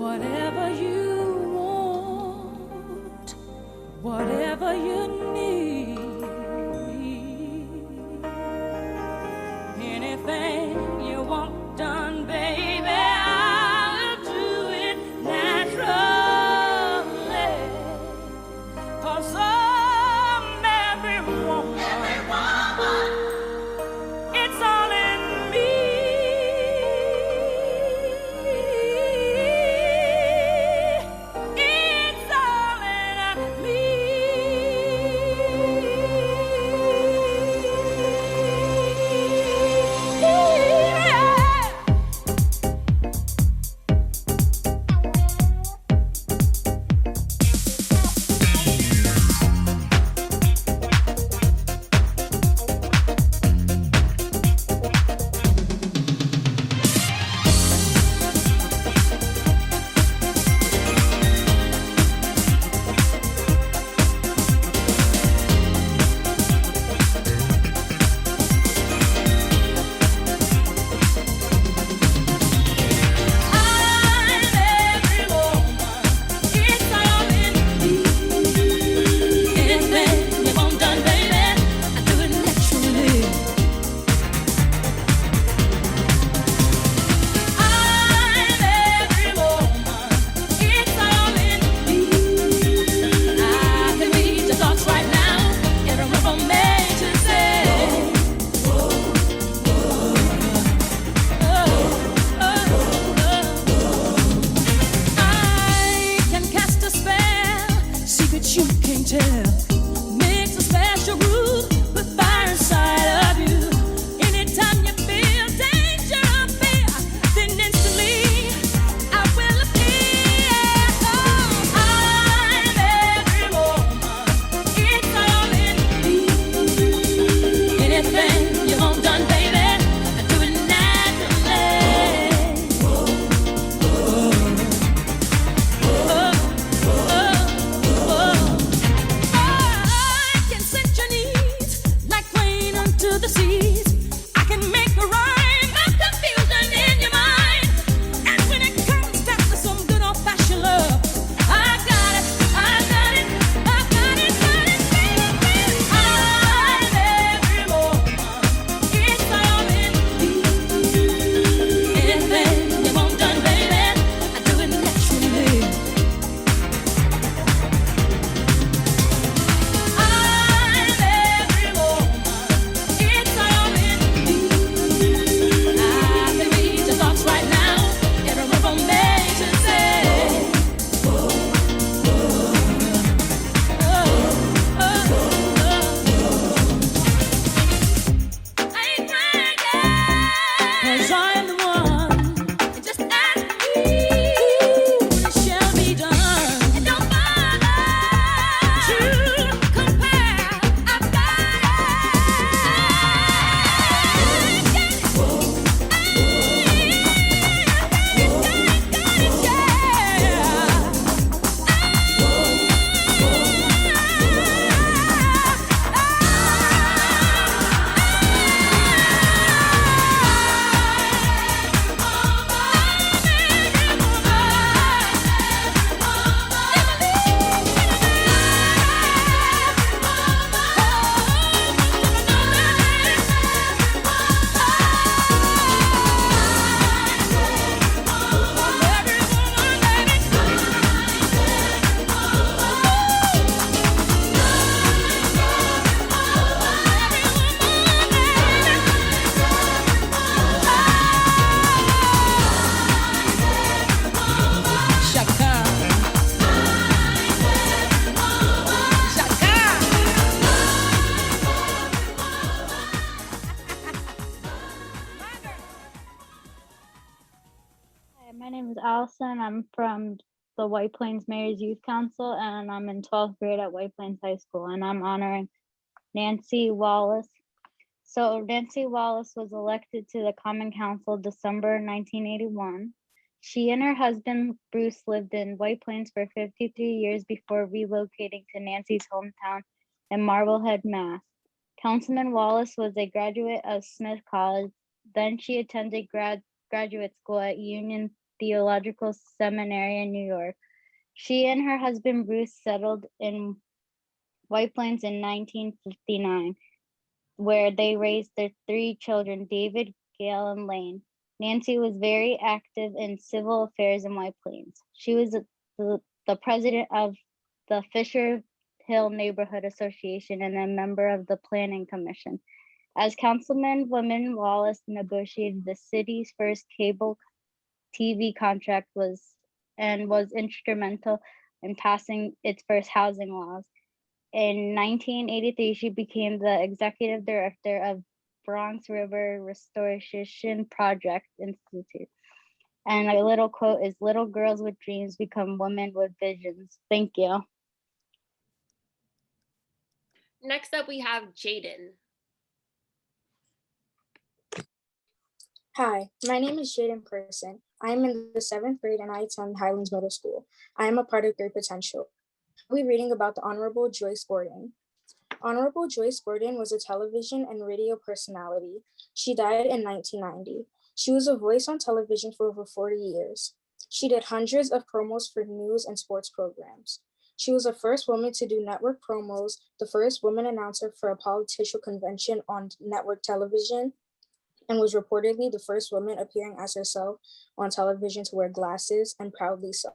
whatever you want, whatever you need, anything you want done, baby, I'll do it naturally. 'Cause every woman, it's all in me. It's all in me. Hi, my name is Allison. I'm from the White Plains Mayor's Youth Council, and I'm in 12th grade at White Plains High School, and I'm honoring Nancy Wallace. So Nancy Wallace was elected to the Common Council December 1981. She and her husband, Bruce, lived in White Plains for 53 years before relocating to Nancy's hometown in Marblehead, Mass. Councilman Wallace was a graduate of Smith College. Then she attended graduate school at Union Theological Seminary in New York. She and her husband Bruce settled in White Plains in 1959, where they raised their 3 children, David, Gail, and Lane. Nancy was very active in civil affairs in White Plains. She was the president of the Fisher Hill Neighborhood Association and a member of the Planning Commission. As Councilwoman Wallace negotiated the city's first cable TV contract was instrumental in passing its first housing laws. In 1983, she became the executive director of Bronx River Restoration Project Institute. And a little quote is, "Little girls with dreams become women with visions." Thank you. Next up, we have Jaden. Hi, my name is Jaden Person. I am in the 7th grade and I attend Highlands Middle School. I am a part of Great Potential. We'll be reading about the Honorable Joyce Gordon. Honorable Joyce Gordon was a television and radio personality. She died in 1990. She was a voice on television for over 40 years. She did hundreds of promos for news and sports programs. She was the first woman to do network promos, the first woman announcer for a political convention on network television, and was reportedly the first woman appearing as herself on television to wear glasses, and proudly so.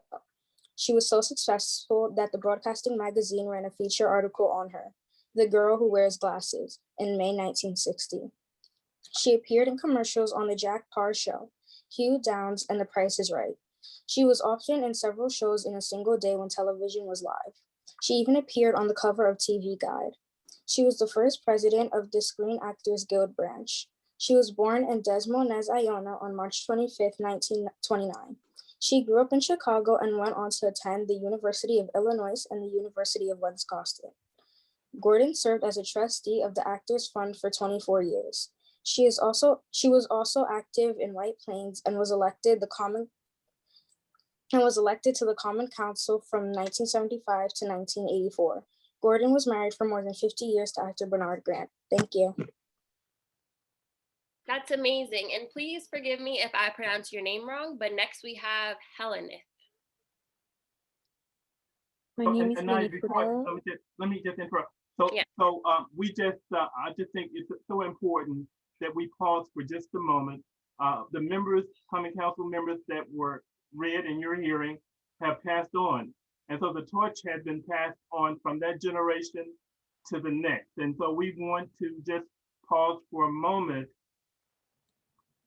She was so successful that the Broadcasting Magazine ran a feature article on her, "The Girl Who Wears Glasses," in May 1960. She appeared in commercials on the Jack Paar Show, Hugh Downs, and The Price is Right. She was often in several shows in a single day when television was live. She even appeared on the cover of TV Guide. She was the first president of the Screen Actors Guild branch. She was born in Des Moines, Iowa on March 25, 1929. She grew up in Chicago and went on to attend the University of Illinois and the University of Wisconsin. Gordon served as a trustee of the Actors Fund for 24 years. She was also active in White Plains and was elected to the Common Council from 1975 to 1984. Gordon was married for more than 50 years to actor Bernard Grant. Thank you. That's amazing. And please forgive me if I pronounce your name wrong, but next we have Helenith. My name is Helenith Hurtado. Let me just interrupt. I just think it's so important that we pause for just a moment. The members, common council members that were read in your hearing have passed on. And so the torch has been passed on from that generation to the next. And so we want to just pause for a moment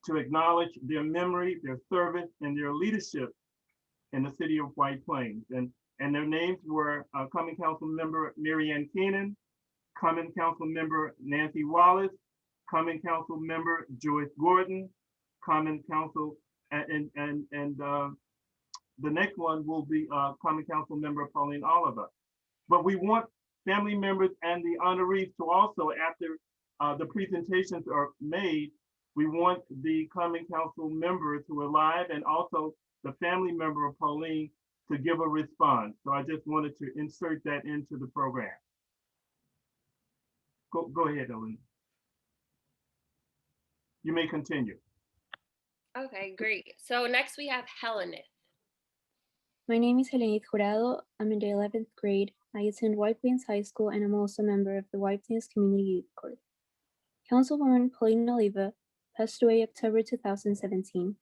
to acknowledge their memory, their service, and their leadership in the city of White Plains. And their names were Common Council Member Mary Ann Keenan, Common Council Member Nancy Wallace, Common Council Member Joyce Gordon, Common Council, and the next one will be Common Council Member Pauline Oliver. But we want family members and the honorees to also, after the presentations are made, we want the Common Council members who are live and also the family member of Pauline to give a response. So I just wanted to insert that into the program. Go ahead, Ellen. You may continue. Okay, great. So next we have Helenith. My name is Helenith Jurado. I'm in the 11th grade. I attend White Plains High School and I'm also a member of the White Plains Community Youth Court. Councilwoman Pauline Oliva passed away October 2017.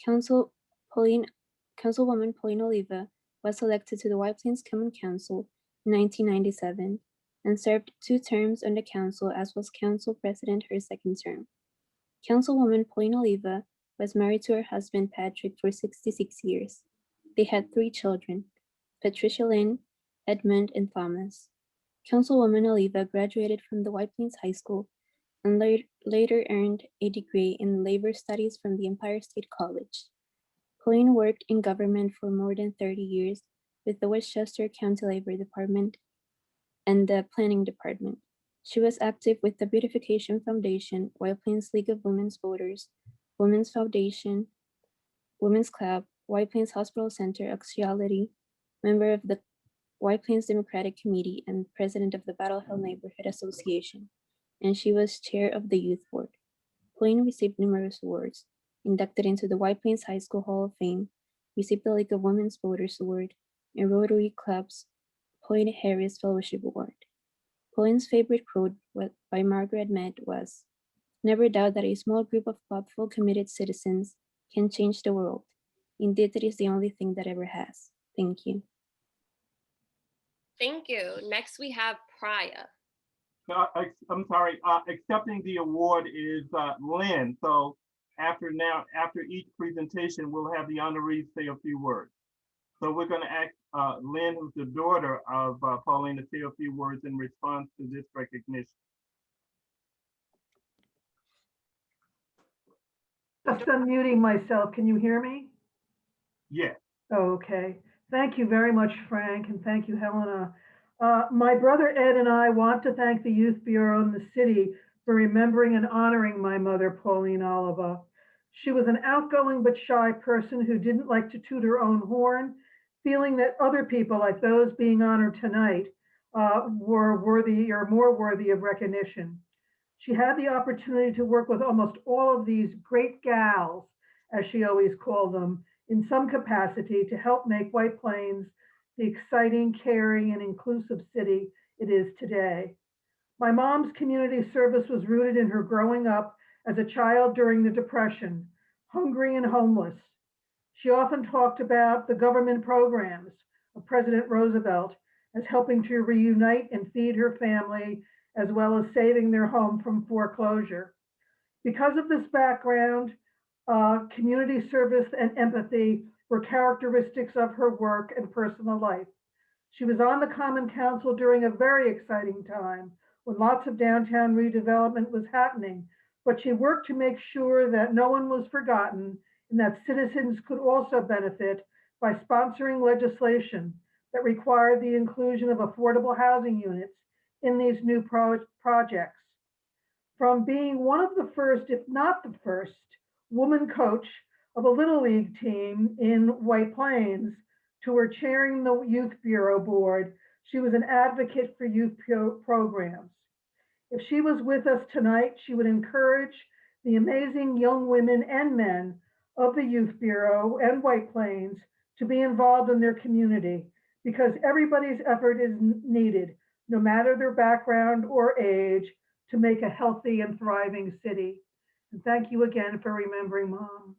Councilwoman Pauline Oliva was elected to the White Plains Common Council in 1997 and served 2 terms on the council, as was council president her 2nd term. Councilwoman Pauline Oliva was married to her husband Patrick for 66 years. They had 3 children, Patricia Lynn, Edmund, and Thomas. Councilwoman Oliva graduated from the White Plains High School and later earned a degree in labor studies from the Empire State College. Pauline worked in government for more than 30 years with the Westchester County Labor Department and the Planning Department. She was active with the Beautification Foundation, White Plains League of Women's Voters, Women's Foundation, Women's Club, White Plains Hospital Center, Axiality, member of the White Plains Democratic Committee, and president of the Battle Hill Neighborhood Association, and she was chair of the Youth Board. Pauline received numerous awards. inducted into the White Plains High School Hall of Fame, received the League of Women's Voters Award, and Rotary Club's Point Harris Fellowship Award. Pauline's favorite quote by Margaret Mead was, "Never doubt that a small group of thoughtful, committed citizens can change the world. Indeed, it is the only thing that ever has." Thank you. Thank you. Next, we have Priya. I'm sorry, accepting the award is Lynn. So after each presentation, we'll have the honorees say a few words. So we're going to ask Lynn, who's the daughter of Pauline, to say a few words in response to this recognition. Just unmuting myself. Can you hear me? Yes. Okay. Thank you very much, Frank, and thank you, Helena. My brother Ed and I want to thank the Youth Bureau in the city for remembering and honoring my mother, Pauline Oliva. She was an outgoing but shy person who didn't like to toot her own horn, feeling that other people, like those being honored tonight, were worthy or more worthy of recognition. She had the opportunity to work with almost all of these great gals, as she always called them, in some capacity to help make White Plains the exciting, caring, and inclusive city it is today. My mom's community service was rooted in her growing up as a child during the Depression, hungry and homeless. She often talked about the government programs of President Roosevelt as helping to reunite and feed her family, as well as saving their home from foreclosure. Because of this background, community service and empathy were characteristics of her work and personal life. She was on the Common Council during a very exciting time when lots of downtown redevelopment was happening, but she worked to make sure that no one was forgotten and that citizens could also benefit by sponsoring legislation that required the inclusion of affordable housing units in these new projects. From being one of the first, if not the first, woman coach of a Little League team in White Plains to her chairing the Youth Bureau Board, she was an advocate for youth programs. If she was with us tonight, she would encourage the amazing young women and men of the Youth Bureau and White Plains to be involved in their community, because everybody's effort is needed, no matter their background or age, to make a healthy and thriving city. And thank you again for remembering Mom.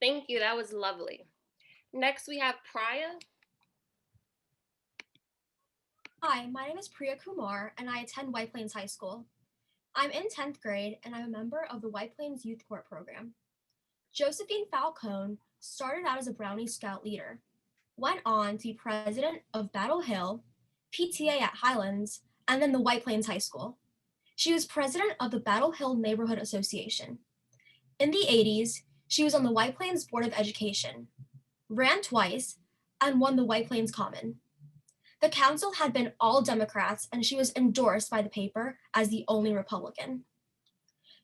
Thank you. That was lovely. Next, we have Priya. Hi, my name is Priya Kumar, and I attend White Plains High School. I'm in 10th grade, and I'm a member of the White Plains Youth Corps program. Josephine Falcone started out as a Brownie Scout leader, went on to be president of Battle Hill, PTA at Highlands, and then the White Plains High School. She was president of the Battle Hill Neighborhood Association. In the 80s, she was on the White Plains Board of Education, ran twice, and won the White Plains Common. The council had been all Democrats, and she was endorsed by the paper as the only Republican.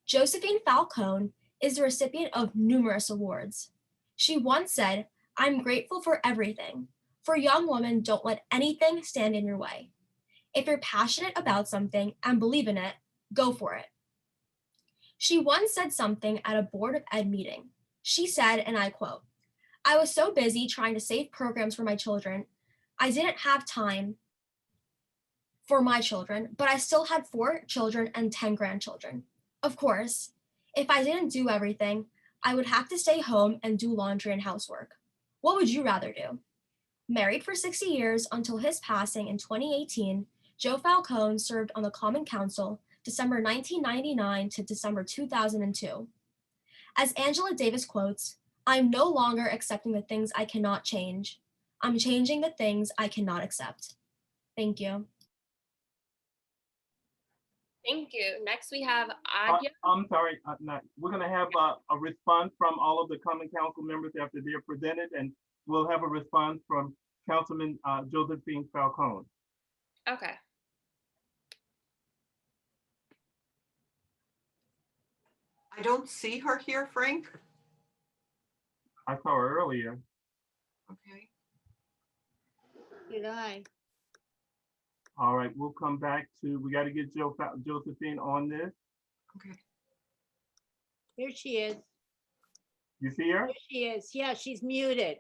Josephine Falcone is the recipient of numerous awards. She once said, "I'm grateful for everything. For young women, don't let anything stand in your way. If you're passionate about something and believe in it, go for it." She once said something at a Board of Ed meeting. She said, and I quote, "I was so busy trying to save programs for my children, I didn't have time for my children, but I still had 4 children and 10 grandchildren. Of course, if I didn't do everything, I would have to stay home and do laundry and housework. What would you rather do?" Married for 60 years until his passing in 2018, Joe Falcone served on the Common Council December 1999 to December 2002. As Angela Davis quotes, "I'm no longer accepting the things I cannot change. I'm changing the things I cannot accept." Thank you. Thank you. Next, we have Adya. I'm sorry, we're gonna have a response from all of the Common Council members after they're presented, and we'll have a response from Councilman Josephine Falcone. Okay. I don't see her here, Frank. I saw her earlier. Okay. Did I? All right, we'll come back to, we got to get Josephine on this. Okay. Here she is. You see her? Here she is. Yeah, she's muted.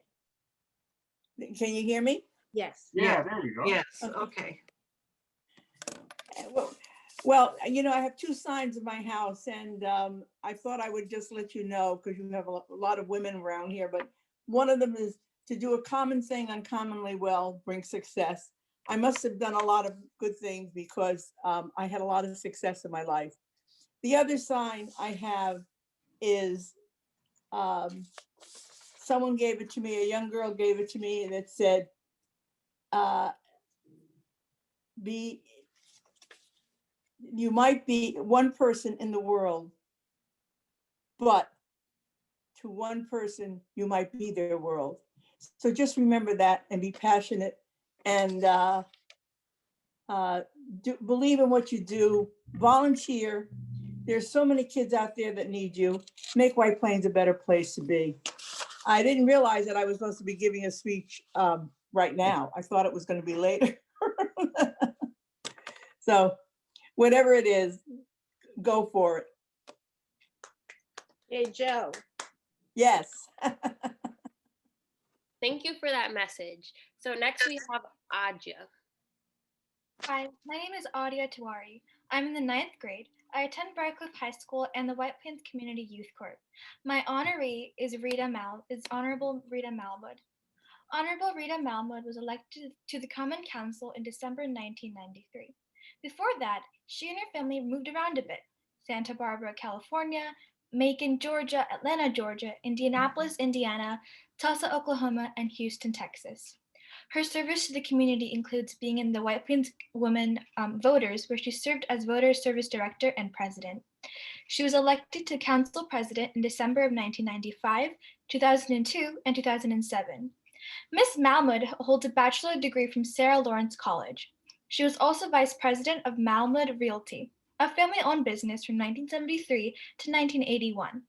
Can you hear me? Yes. Yeah, there you go. Yes, okay. Well, you know, I have two signs in my house, and I thought I would just let you know, because you have a lot of women around here, but one of them is to do a common thing uncommonly well brings success. I must have done a lot of good things because I had a lot of success in my life. The other sign I have is someone gave it to me, a young girl gave it to me, and it said, you might be one person in the world, but to one person, you might be their world. So just remember that and be passionate and believe in what you do, volunteer. There's so many kids out there that need you. Make White Plains a better place to be. I didn't realize that I was supposed to be giving a speech right now. I thought it was going to be later. So whatever it is, go for it. Hey, Joe. Yes. Thank you for that message. So next we have Adja. Hi, my name is Adia Tiwari. I'm in the 9th grade. I attend Briarcliff High School and the White Plains Community Youth Corps. My honoree is Honorable Rita Malmud. Honorable Rita Malmud was elected to the Common Council in December 1993. Before that, she and her family moved around a bit: Santa Barbara, California, Macon, Georgia, Atlanta, Georgia, Indianapolis, Indiana, Tulsa, Oklahoma, and Houston, Texas. Her service to the community includes being in the White Plains Women Voters, where she served as Voter Service Director and President. She was elected to Council President in December of 1995, 2002, and 2007. Ms. Malmud holds a bachelor's degree from Sarah Lawrence College. She was also Vice President of Malmud Realty, a family-owned business from 1973 to 1981.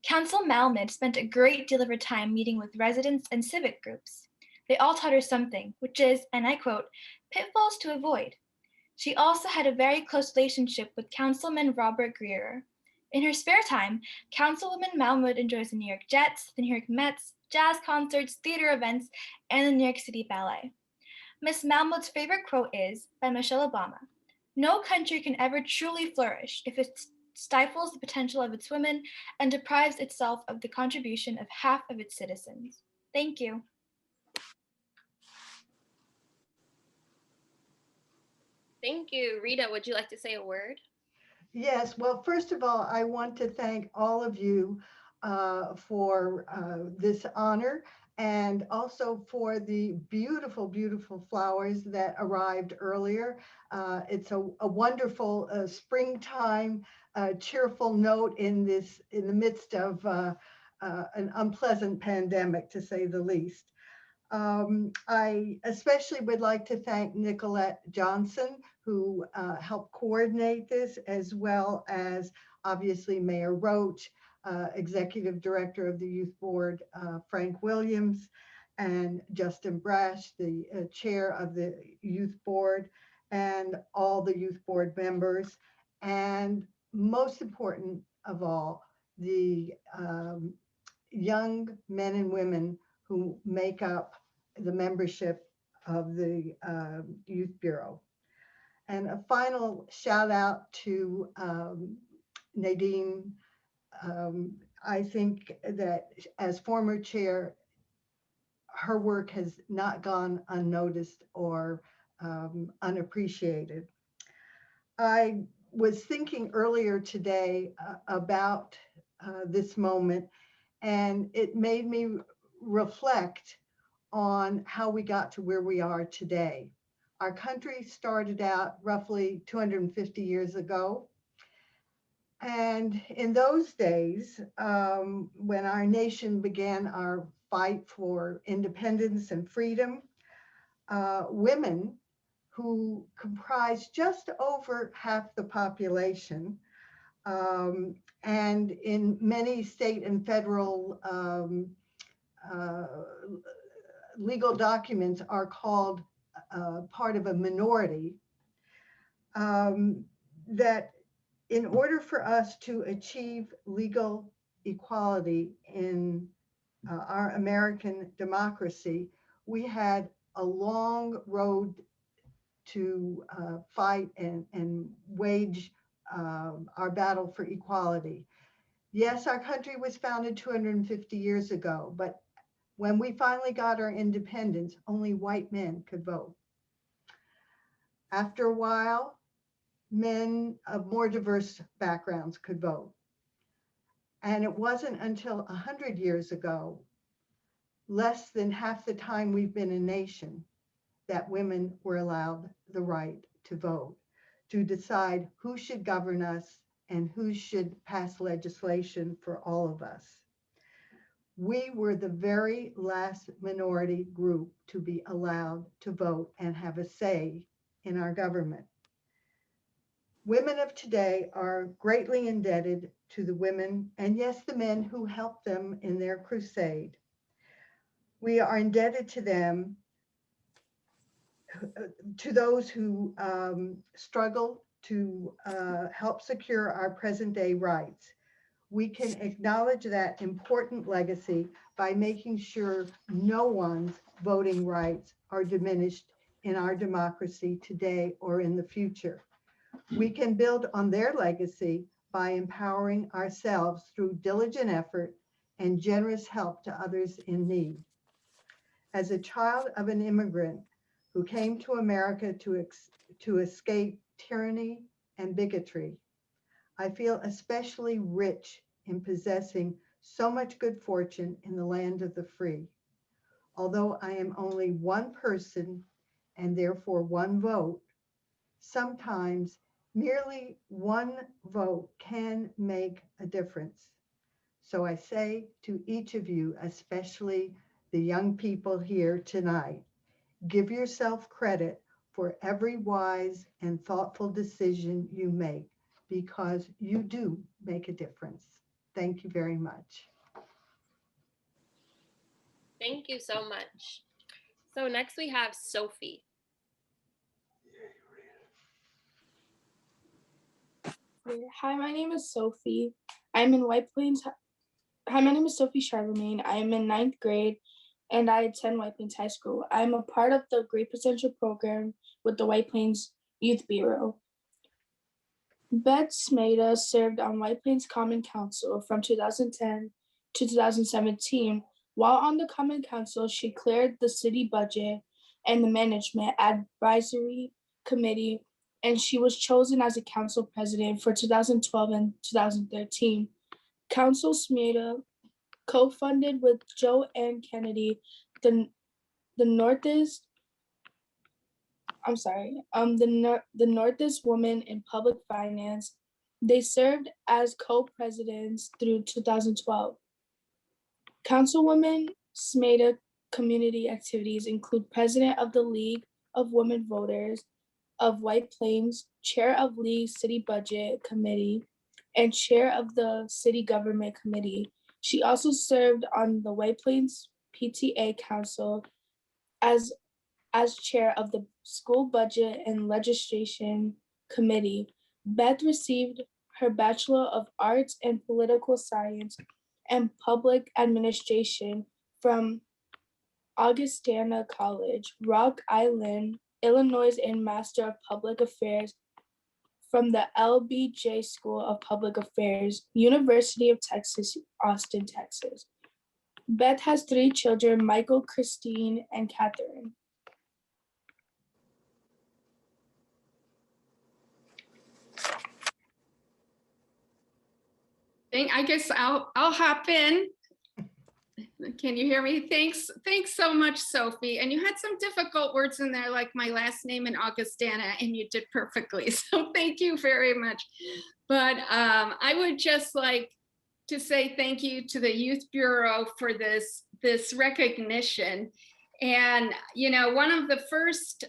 Council Malmud spent a great deal of her time meeting with residents and civic groups. They all taught her something, which is, and I quote, pitfalls to avoid. She also had a very close relationship with Councilman Robert Greer. In her spare time, Councilwoman Malmud enjoys the New York Jets, the New York Mets, jazz concerts, theater events, and the New York City Ballet. Ms. Malmud's favorite quote is by Michelle Obama: "No country can ever truly flourish if it stifles the potential of its women and deprives itself of the contribution of half of its citizens." Thank you. Thank you. Rita, would you like to say a word? Yes, well, first of all, I want to thank all of you for this honor, and also for the beautiful, beautiful flowers that arrived earlier. It's a wonderful springtime cheerful note in the midst of an unpleasant pandemic, to say the least. I especially would like to thank Nicolette Johnson, who helped coordinate this, as well as obviously Mayor Roach, Executive Director of the Youth Board, Frank Williams, and Justin Brash, the Chair of the Youth Board, and all the Youth Board members, and most important of all, the young men and women who make up the membership of the Youth Bureau. And a final shout out to Nadine. I think that as former chair, her work has not gone unnoticed or unappreciated. I was thinking earlier today about this moment, and it made me reflect on how we got to where we are today. Our country started out roughly 250 years ago. And in those days, when our nation began our fight for independence and freedom, women, who comprised just over half the population, and in many state and federal legal documents are called part of a minority, that In order for us to achieve legal equality in our American democracy, we had a long road to fight and wage our battle for equality. Yes, our country was founded 250 years ago, but when we finally got our independence, only white men could vote. After a while, men of more diverse backgrounds could vote. And it wasn't until 100 years ago, less than half the time we've been a nation, that women were allowed the right to vote, to decide who should govern us and who should pass legislation for all of us. We were the very last minority group to be allowed to vote and have a say in our government. Women of today are greatly indebted to the women and yes, the men who helped them in their crusade. We are indebted to them, to those who struggle to help secure our present day rights. We can acknowledge that important legacy by making sure no one's voting rights are diminished in our democracy today or in the future. We can build on their legacy by empowering ourselves through diligent effort and generous help to others in need. As a child of an immigrant who came to America to escape tyranny and bigotry, I feel especially rich in possessing so much good fortune in the land of the free. Although I am only one person and therefore one vote, sometimes merely one vote can make a difference. So I say to each of you, especially the young people here tonight, give yourself credit for every wise and thoughtful decision you make, because you do make a difference. Thank you very much. Thank you so much. So next we have Sophie. Hi, my name is Sophie. I'm in White Plains. Hi, my name is Sophie Charlemagne. I am in 9th grade and I attend White Plains High School. I'm a part of the Great Potential program with the White Plains Youth Bureau. Beth Smeda served on White Plains Common Council from 2010 to 2017. While on the Common Council, she cleared the city budget and the management advisory committee, and she was chosen as a council president for 2012 and 2013. Council Smeda co-funded with Joe Ann Kennedy the Northeast Women in Public Finance. They served as co-presidents through 2012. Councilwoman Smeda community activities include president of the League of Women Voters of White Plains, chair of League City Budget Committee, and chair of the City Government Committee. She also served on the White Plains PTA Council as chair of the School Budget and Legislation Committee. Beth received her Bachelor of Arts in Political Science and Public Administration from Augustana College, Rock Island, Illinois, and Master of Public Affairs from the LBJ School of Public Affairs, University of Texas, Austin, Texas. Beth has 3 children, Michael, Christine, and Catherine. I guess I'll hop in. Can you hear me? Thanks so much, Sophie. And you had some difficult words in there, like my last name in Augustana, and you did perfectly. So thank you very much. But I would just like to say thank you to the Youth Bureau for this recognition. And one of the first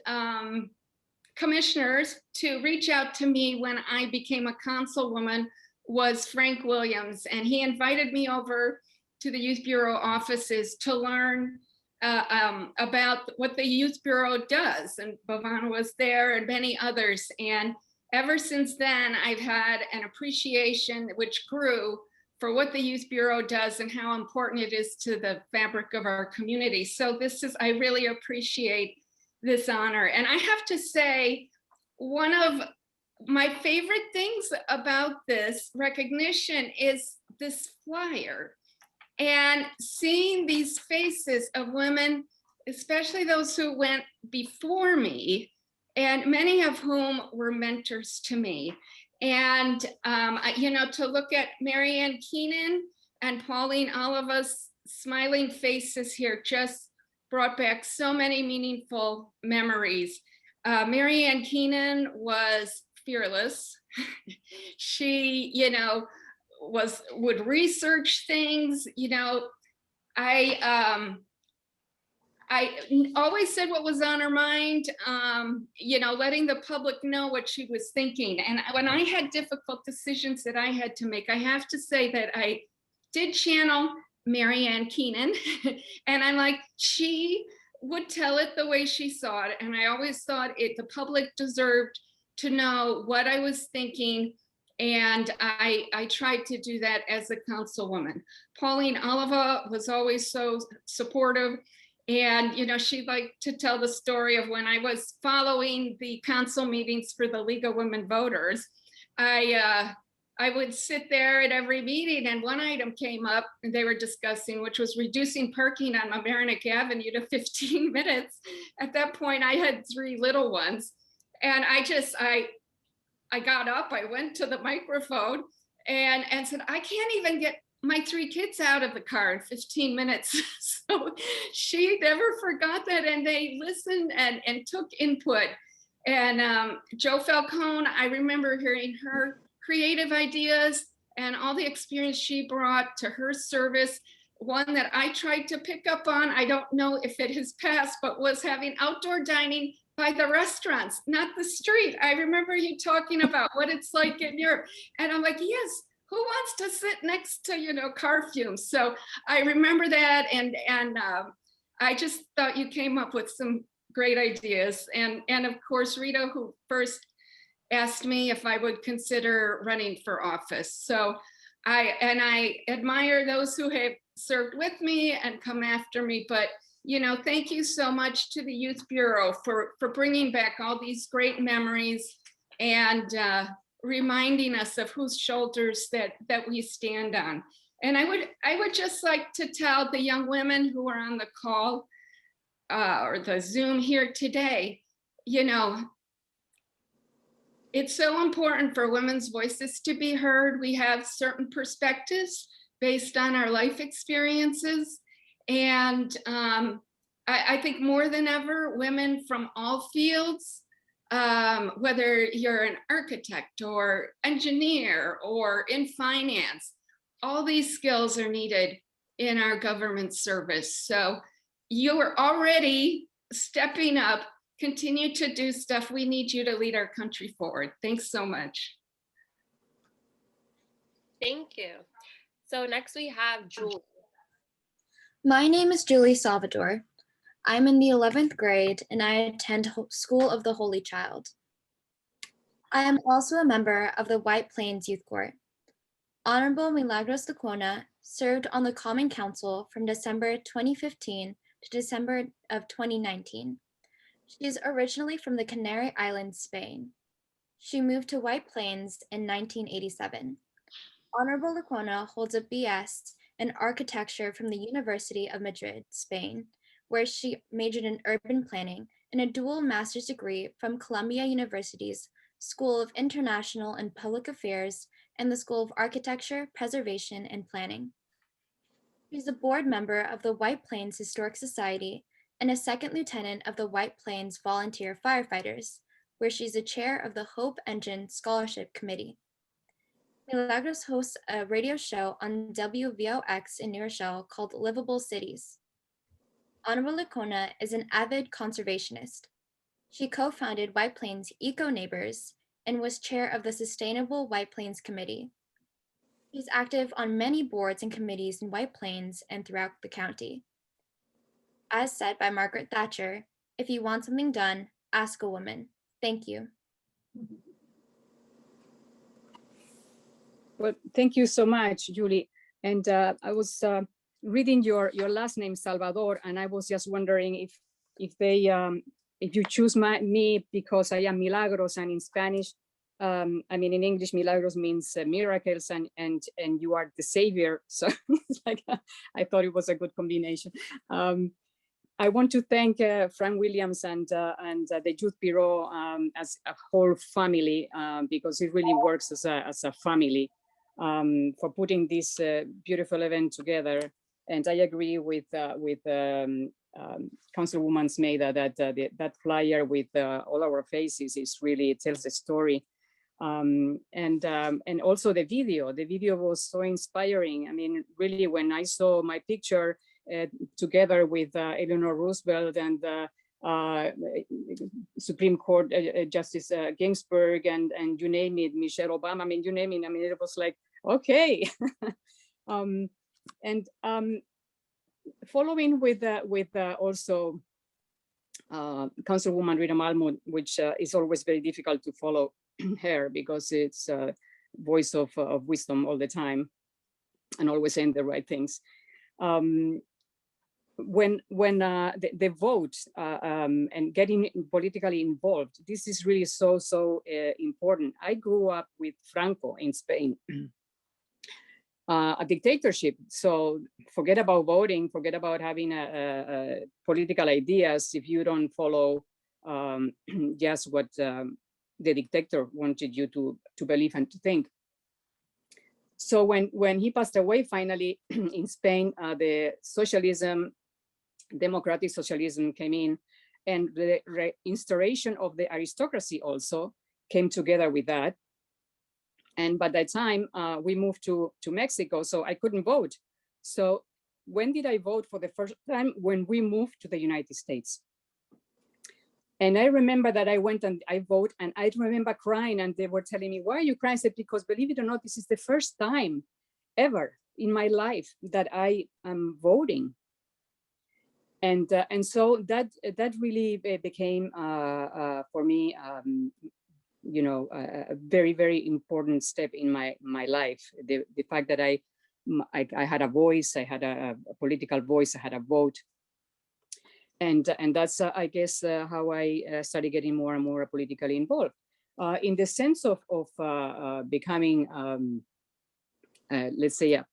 commissioners to reach out to me when I became a councilwoman was Frank Williams, and he invited me over to the Youth Bureau offices to learn about what the Youth Bureau does. And Bhavana was there and many others. And ever since then, I've had an appreciation which grew for what the Youth Bureau does and how important it is to the fabric of our community. So I really appreciate this honor. And I have to say, one of my favorite things about this recognition is this flyer and seeing these faces of women, especially those who went before me, and many of whom were mentors to me. And, to look at Marianne Keenan and Pauline Oliva's smiling faces here just brought back so many meaningful memories. Marianne Keenan was fearless. She, would research things. I always said what was on her mind, letting the public know what she was thinking. And when I had difficult decisions that I had to make, I have to say that I did channel Marianne Keenan. And I'm like, she would tell it the way she saw it. And I always thought the public deserved to know what I was thinking. And I tried to do that as a councilwoman. Pauline Oliva was always so supportive. And, she'd like to tell the story of when I was following the council meetings for the League of Women Voters. I would sit there at every meeting, and one item came up and they were discussing, which was reducing parking on Mamaroneck Avenue to 15 minutes. At that point, I had 3 little ones. And I got up, I went to the microphone and said, I can't even get my 3 kids out of the car in 15 minutes. So she never forgot that, and they listened and took input. And Joe Falcone, I remember hearing her creative ideas and all the experience she brought to her service. One that I tried to pick up on, I don't know if it has passed, but was having outdoor dining by the restaurants, not the street. I remember you talking about what it's like in Europe. And I'm like, yes, who wants to sit next to, car fumes? So I remember that. And I just thought you came up with some great ideas. And of course, Rita, who first asked me if I would consider running for office. So I admire those who have served with me and come after me. But, thank you so much to the Youth Bureau for bringing back all these great memories and reminding us of whose shoulders that we stand on. And I would just like to tell the young women who are on the call or the Zoom here today, it's so important for women's voices to be heard. We have certain perspectives based on our life experiences. And I think more than ever, women from all fields, whether you're an architect or engineer or in finance, all these skills are needed in our government service. So you are already stepping up. Continue to do stuff. We need you to lead our country forward. Thanks so much. Thank you. So next we have Julie. My name is Julie Salvador. I'm in the 11th grade and I attend School of the Holy Child. I am also a member of the White Plains Youth Court. Honorable Milagros Lecuona served on the Common Council from December 2015 to December of 2019. She is originally from the Canary Islands, Spain. She moved to White Plains in 1987. Honorable Lecuona holds a BS in architecture from the University of Madrid, Spain, where she majored in urban planning, and a dual master's degree from Columbia University's School of International and Public Affairs and the School of Architecture, Preservation, and Planning. She's a board member of the White Plains Historic Society and a second lieutenant of the White Plains Volunteer Firefighters, where she's the chair of the Hope Engine Scholarship Committee. Milagros hosts a radio show on WVOX in New Rochelle called Livable Cities. Honorable Lecuona is an avid conservationist. She co-founded White Plains Eco Neighbors and was chair of the Sustainable White Plains Committee. She's active on many boards and committees in White Plains and throughout the county. As said by Margaret Thatcher, if you want something done, ask a woman. Thank you. Well, thank you so much, Julie. And I was reading your last name, Salvador, and I was just wondering if you choose me because I am Milagros, and in Spanish, I mean, in English, Milagros means miracles, and you are the savior. So it's like, I thought it was a good combination. I want to thank Frank Williams and the Youth Bureau as a whole family, because it really works as a family, for putting this beautiful event together. And I agree with Councilwoman Smeida that flyer with all our faces is really, it tells a story. And also the video was so inspiring. I mean, really, when I saw my picture together with Eleanor Roosevelt and Supreme Court Justice Ginsburg and you name it, Michelle Obama, I mean, you name it, I mean, it was like, okay. Following with also Councilwoman Rita Malmuth, which is always very difficult to follow her because it's a voice of wisdom all the time and always saying the right things. When the vote and getting politically involved, this is really so important. I grew up with Franco in Spain, a dictatorship. So forget about voting, forget about having political ideas if you don't follow just what the dictator wanted you to believe and to think. So when he passed away, finally in Spain, the socialism, democratic socialism came in, and the reinstauration of the aristocracy also came together with that. And by that time, we moved to Mexico, so I couldn't vote. So when did I vote for the first time? When we moved to the United States. And I remember that I went and I voted, and I remember crying, and they were telling me, why are you crying? I said, because believe it or not, this is the first time ever in my life that I am voting. And so that really became for me, you know, a very important step in my life. The fact that I had a voice, I had a political voice, I had a vote. And that's, I guess, how I started getting more and more politically involved. In the sense of becoming, let's say, a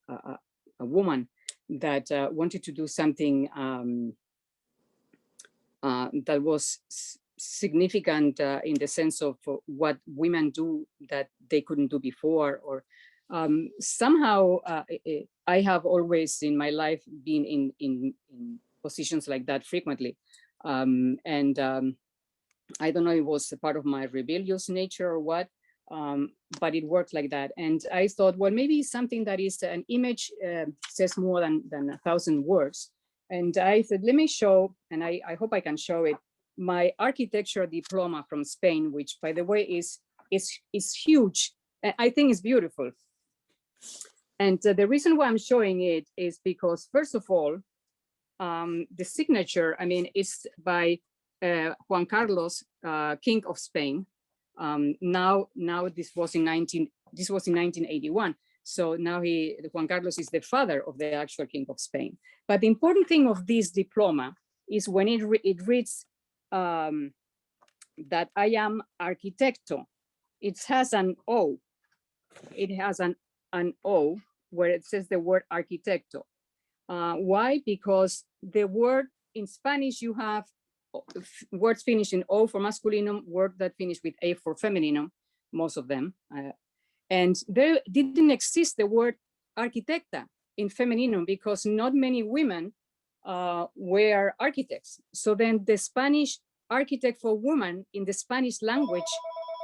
woman that wanted to do something that was significant in the sense of what women do that they couldn't do before, or somehow I have always in my life been in positions like that frequently. I don't know, it was a part of my rebellious nature or what, but it worked like that. And I thought, well, maybe something that is an image says more than 1,000 words. And I said, let me show, and I hope I can show it, my architecture diploma from Spain, which by the way is huge. I think it's beautiful. And the reason why I'm showing it is because, first of all, the signature, I mean, it's by Juan Carlos, King of Spain. Now this was in 1981. So now Juan Carlos is the father of the actual King of Spain. But the important thing of this diploma is when it reads that I am arquitecto. It has an O. It has an O where it says the word arquitecto. Why? Because the word in Spanish, you have words finished in O for masculinum, words that finish with A for femininum, most of them. And there didn't exist the word arquitecta in femininum because not many women were architects. So then the Spanish architect for women in the Spanish language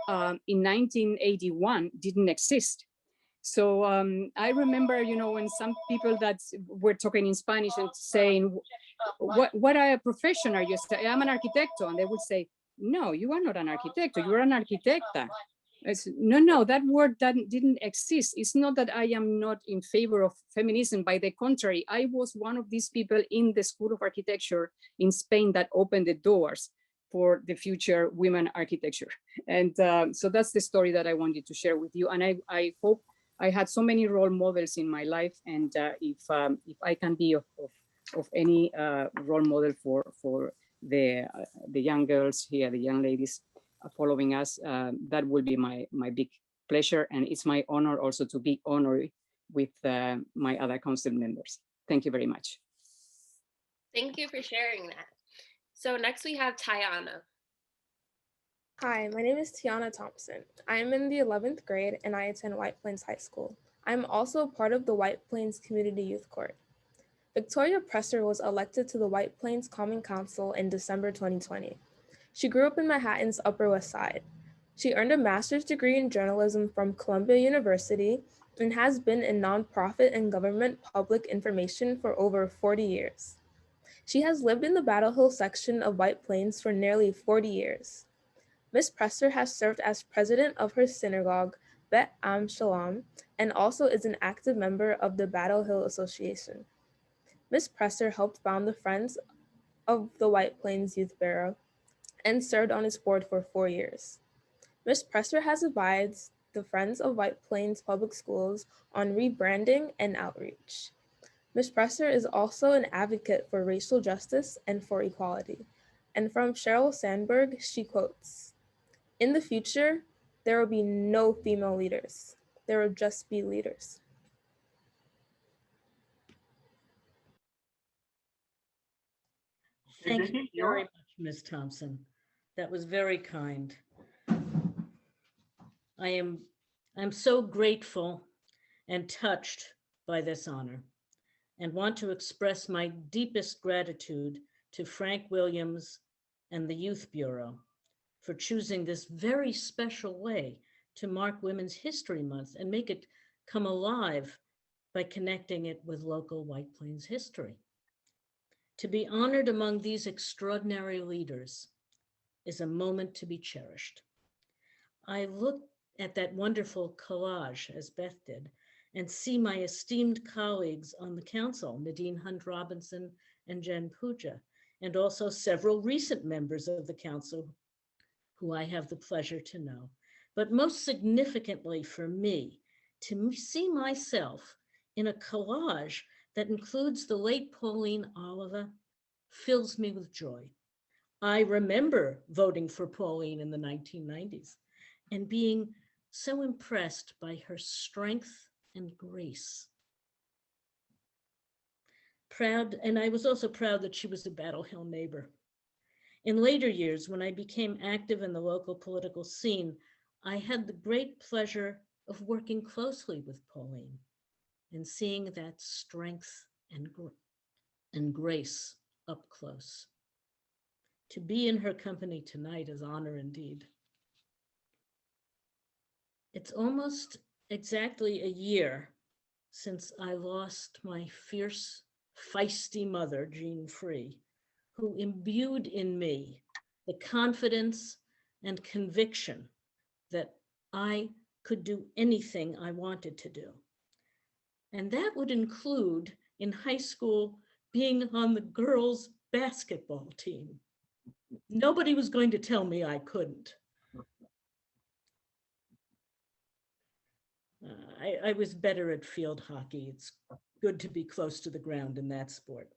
in 1981 didn't exist. So I remember, you know, when some people that were talking in Spanish and saying, what profession are you? I'm an arquitecto. And they would say, no, you are not an arquitecto, you are an arquitecta. No, that word didn't exist. It's not that I am not in favor of feminism. By the contrary, I was one of these people in the School of Architecture in Spain that opened the doors for the future women architecture. And so that's the story that I wanted to share with you. And I hope I had so many role models in my life, and if I can be of any role model for the young girls here, the young ladies following us, that will be my big pleasure, and it's my honor also to be honored with my other council members. Thank you very much. Thank you for sharing that. So next we have Tiana. Hi, my name is Tiana Thompson. I am in the 11th grade and I attend White Plains High School. I am also a part of the White Plains Community Youth Court. Victoria Presser was elected to the White Plains Common Council in December 2020. She grew up in Manhattan's Upper West Side. She earned a master's degree in journalism from Columbia University and has been in nonprofit and government public information for over 40 years. She has lived in the Battle Hill section of White Plains for nearly 40 years. Ms. Presser has served as president of her synagogue, Bet Am Shalom, and also is an active member of the Battle Hill Association. Ms. Presser helped found the Friends of the White Plains Youth Bureau and served on its board for 4 years. Ms. Presser has advised the Friends of White Plains Public Schools on rebranding and outreach. Ms. Presser is also an advocate for racial justice and for equality. And from Sheryl Sandberg, she quotes, "In the future, there will be no female leaders. There will just be leaders." Thank you very much, Ms. Thompson. That was very kind. I'm so grateful and touched by this honor and want to express my deepest gratitude to Frank Williams and the Youth Bureau for choosing this very special way to mark Women's History Month and make it come alive by connecting it with local White Plains history. To be honored among these extraordinary leaders is a moment to be cherished. I look at that wonderful collage, as Beth did, and see my esteemed colleagues on the council, Nadine Hunt Robinson and Jen Puja, and also several recent members of the council who I have the pleasure to know. But most significantly for me, to see myself in a collage that includes the late Pauline Oliver fills me with joy. I remember voting for Pauline in the 1990s and being so impressed by her strength and grace. Proud, and I was also proud that she was a Battle Hill neighbor. In later years, when I became active in the local political scene, I had the great pleasure of working closely with Pauline and seeing that strength and grace up close. To be in her company tonight is honor indeed. It's almost exactly a year since I lost my fierce, feisty mother, Jean Free, who imbued in me the confidence and conviction that I could do anything I wanted to do. And that would include in high school being on the girls' basketball team. Nobody was going to tell me I couldn't. I was better at field hockey. It's good to be close to the ground in that sport.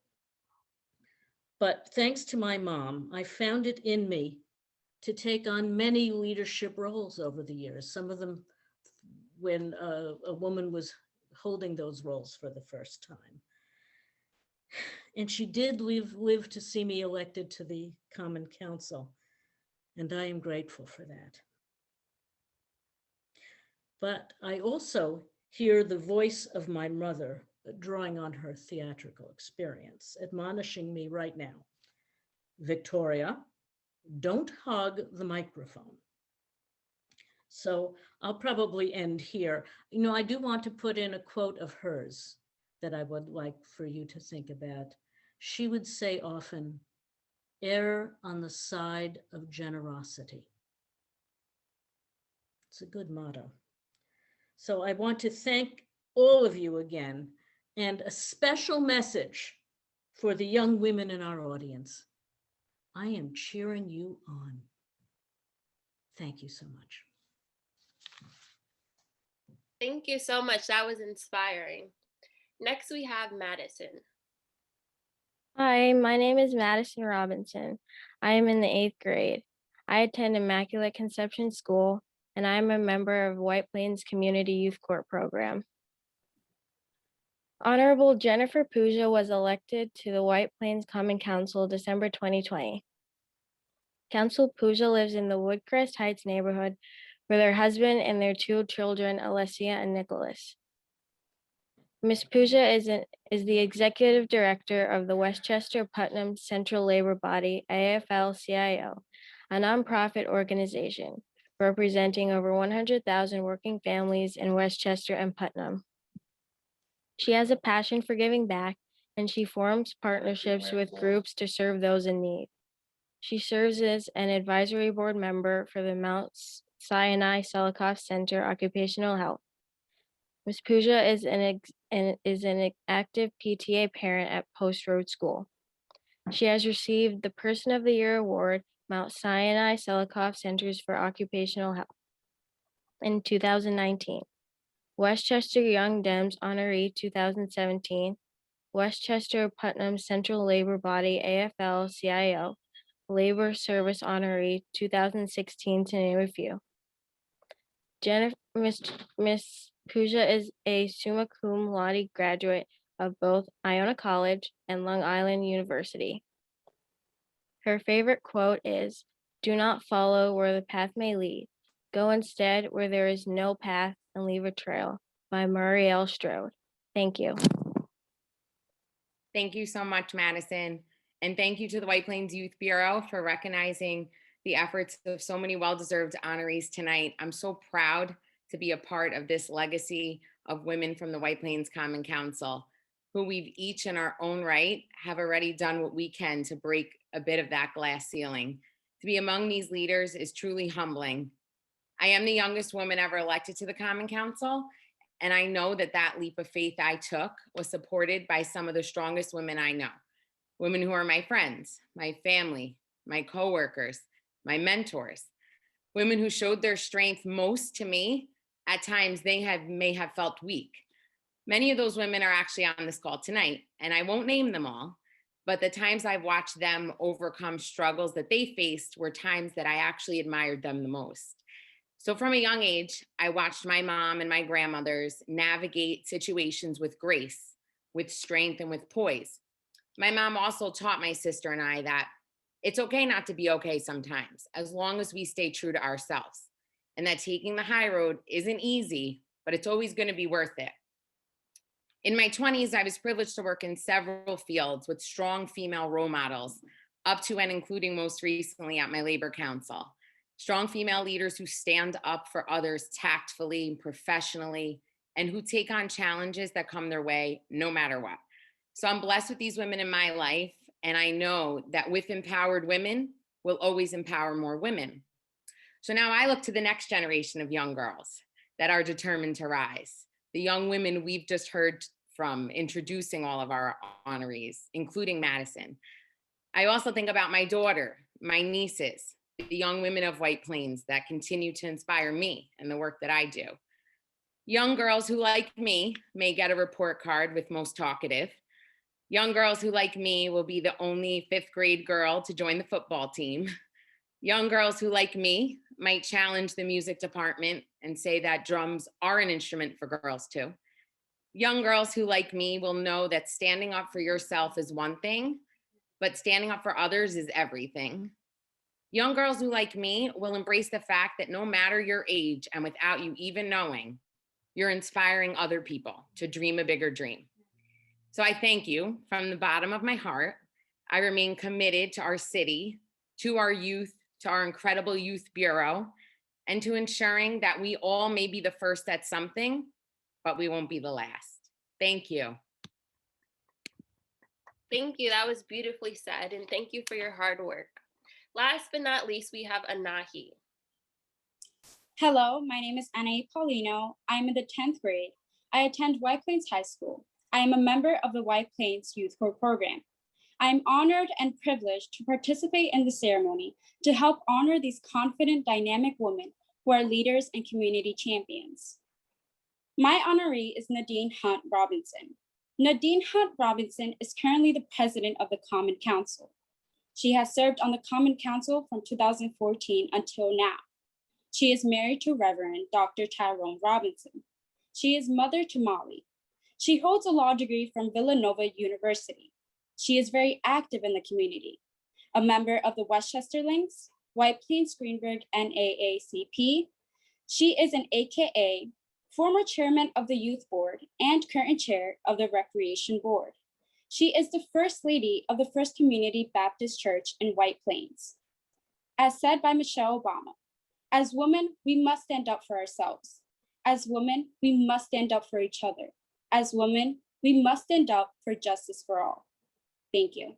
But thanks to my mom, I found it in me to take on many leadership roles over the years, some of them when a woman was holding those roles for the first time. And she did live to see me elected to the Common Council, and I am grateful for that. But I also hear the voice of my mother drawing on her theatrical experience, admonishing me right now, Victoria, don't hug the microphone. So I'll probably end here. You know, I do want to put in a quote of hers that I would like for you to think about. She would say often, err on the side of generosity. It's a good motto. So I want to thank all of you again, and a special message for the young women in our audience. I am cheering you on. Thank you so much. Thank you so much. That was inspiring. Next, we have Madison. Hi, my name is Madison Robinson. I am in the 8th grade. I attend Immaculate Conception School, and I am a member of White Plains Community Youth Court program. Honorable Jennifer Puja was elected to the White Plains Common Council December 2020. Council Puja lives in the Woodcrest Heights neighborhood with her husband and their 2 children, Alessia and Nicholas. Ms. Puja is the executive director of the Westchester Putnam Central Labor Body, AFL-CIO, a nonprofit organization representing over 100,000 working families in Westchester and Putnam. She has a passion for giving back, and she forms partnerships with groups to serve those in need. She serves as an advisory board member for the Mount Sinai Selikoff Center Occupational Health. Ms. Puja is an active PTA parent at Post Road School. She has received the Person of the Year Award, Mount Sinai Selikoff Centers for Occupational Health in 2019. Westchester Young Dems Honoree 2017, Westchester Putnam Central Labor Body AFL-CIO, Labor Service Honoree 2016, to name a few. Ms. Puja is a summa cum laude graduate of both Iona College and Long Island University. Her favorite quote is, "Do not follow where the path may lead. Go instead where there is no path and leave a trail," by Murray L. Strode. Thank you. Thank you so much, Madison. And thank you to the White Plains Youth Bureau for recognizing the efforts of so many well-deserved honorees tonight. I'm so proud to be a part of this legacy of women from the White Plains Common Council, who we've each in our own right have already done what we can to break a bit of that glass ceiling. To be among these leaders is truly humbling. I am the youngest woman ever elected to the Common Council, and I know that that leap of faith I took was supported by some of the strongest women I know. Women who are my friends, my family, my coworkers, my mentors. Women who showed their strength most to me at times they may have felt weak. Many of those women are actually on this call tonight, and I won't name them all, but the times I've watched them overcome struggles that they faced were times that I actually admired them the most. So from a young age, I watched my mom and my grandmothers navigate situations with grace, with strength, and with poise. My mom also taught my sister and I that it's okay not to be okay sometimes, as long as we stay true to ourselves, and that taking the high road isn't easy, but it's always going to be worth it. In my 20s, I was privileged to work in several fields with strong female role models, up to and including most recently at my labor council. Strong female leaders who stand up for others tactfully and professionally, and who take on challenges that come their way no matter what. So I'm blessed with these women in my life, and I know that with empowered women, we'll always empower more women. So now I look to the next generation of young girls that are determined to rise. The young women we've just heard from introducing all of our honorees, including Madison. I also think about my daughter, my nieces, the young women of White Plains that continue to inspire me and the work that I do. Young girls who, like me, may get a report card with most talkative. Young girls who, like me, will be the only 5th grade girl to join the football team. Young girls who, like me, might challenge the music department and say that drums are an instrument for girls too. Young girls who, like me, will know that standing up for yourself is one thing, but standing up for others is everything. Young girls who, like me, will embrace the fact that no matter your age and without you even knowing, you're inspiring other people to dream a bigger dream. So I thank you from the bottom of my heart. I remain committed to our city, to our youth, to our incredible youth bureau, and to ensuring that we all may be the first at something, but we won't be the last. Thank you. Thank you. That was beautifully said, and thank you for your hard work. Last but not least, we have Anahi. Hello, my name is Anahi Paulino. I'm in the 10th grade. I attend White Plains High School. I am a member of the White Plains Youth Corps program. I am honored and privileged to participate in the ceremony to help honor these confident, dynamic women who are leaders and community champions. My honoree is Nadine Hunt Robinson. Nadine Hunt Robinson is currently the president of the Common Council. She has served on the Common Council from 2014 until now. She is married to Reverend Dr. Tyrone Robinson. She is mother to Molly. She holds a law degree from Villanova University. She is very active in the community, a member of the Westchester Lynx, White Plains Greenberg NAACP. She is an AKA, former chairman of the Youth Board and current chair of the Recreation Board. She is the First Lady of the First Community Baptist Church in White Plains. As said by Michelle Obama, as women, we must stand up for ourselves. As women, we must stand up for each other. As women, we must stand up for justice for all. Thank you.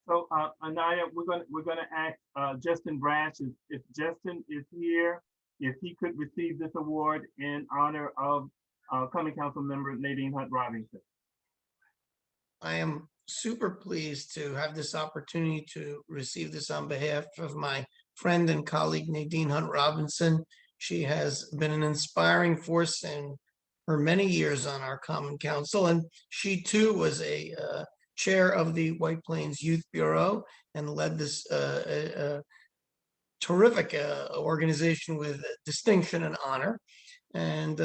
So Anaya, we're gonna ask Justin Branch if Justin is here, if he could receive this award in honor of Common Council member Nadine Hunt Robinson. I am super pleased to have this opportunity to receive this on behalf of my friend and colleague Nadine Hunt Robinson. She has been an inspiring force in her many years on our Common Council, and she too was a chair of the White Plains Youth Bureau and led this terrific organization with distinction and honor. And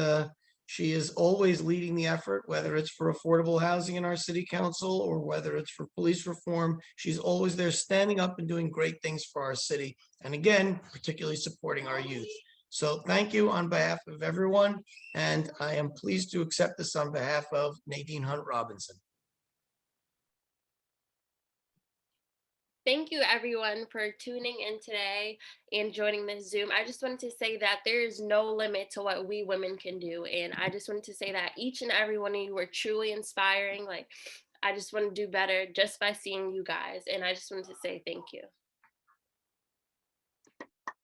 she is always leading the effort, whether it's for affordable housing in our city council or whether it's for police reform. She's always there standing up and doing great things for our city. And again, particularly supporting our youth. So thank you on behalf of everyone. And I am pleased to accept this on behalf of Nadine Hunt Robinson. Thank you everyone for tuning in today and joining this Zoom. I just wanted to say that there is no limit to what we women can do. And I just wanted to say that each and every one of you were truly inspiring. Like, I just want to do better just by seeing you guys. And I just wanted to say thank you.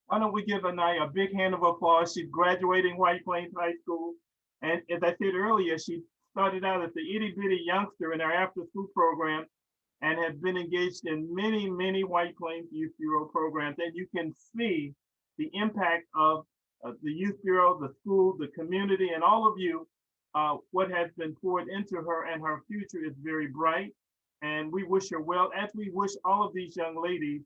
Why don't we give Anaya a big hand of applause? She's graduating White Plains High School. And as I said earlier, she started out as the itty bitty youngster in our after school program and have been engaged in many, many White Plains Youth Bureau programs. And you can see the impact of the Youth Bureau, the school, the community, and all of you, what has been poured into her, and her future is very bright. And we wish her well, as we wish all of these young ladies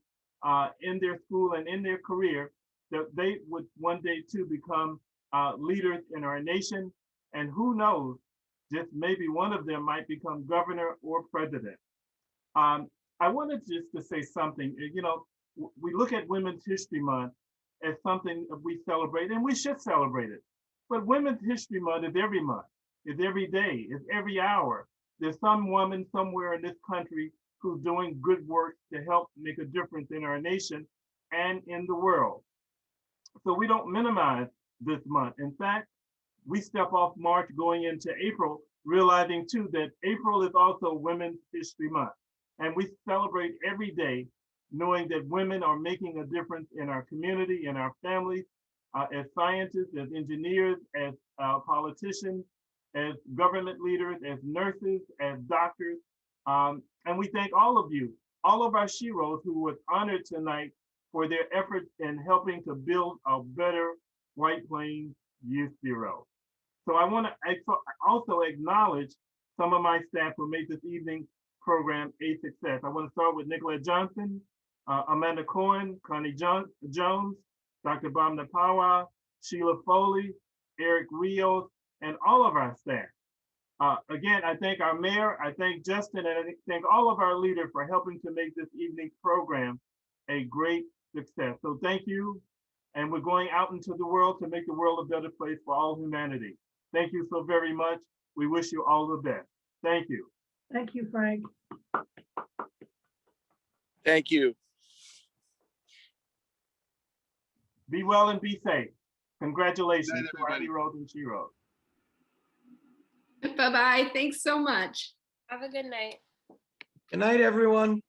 in their school and in their career, that they would one day too become leaders in our nation. And who knows, just maybe one of them might become governor or president. I wanted just to say something. You know, we look at Women's History Month as something that we celebrate, and we should celebrate it. But Women's History Month is every month, is every day, is every hour. There's some woman somewhere in this country who's doing good work to help make a difference in our nation and in the world. So we don't minimize this month. In fact, we step off March going into April, realizing too that April is also Women's History Month. And we celebrate every day knowing that women are making a difference in our community, in our families, as scientists, as engineers, as politicians, as government leaders, as nurses, as doctors. And we thank all of you, all of our sheroes who were honored tonight for their efforts in helping to build a better White Plains Youth Bureau. So I want to also acknowledge some of my staff who made this evening program a success. I want to start with Nicolette Johnson, Amanda Cohen, Connie Jones, Dr. Bamna Pawa, Sheila Foley, Eric Rios, and all of our staff. Again, I thank our mayor, I thank Justin, and I thank all of our leaders for helping to make this evening's program a great success. So thank you. And we're going out into the world to make the world a better place for all humanity. Thank you so very much. We wish you all the best. Thank you. Thank you, Frank. Thank you. Be well and be safe. Congratulations to our heroes and sheroes. Bye-bye. Thanks so much. Have a good night. Good night, everyone.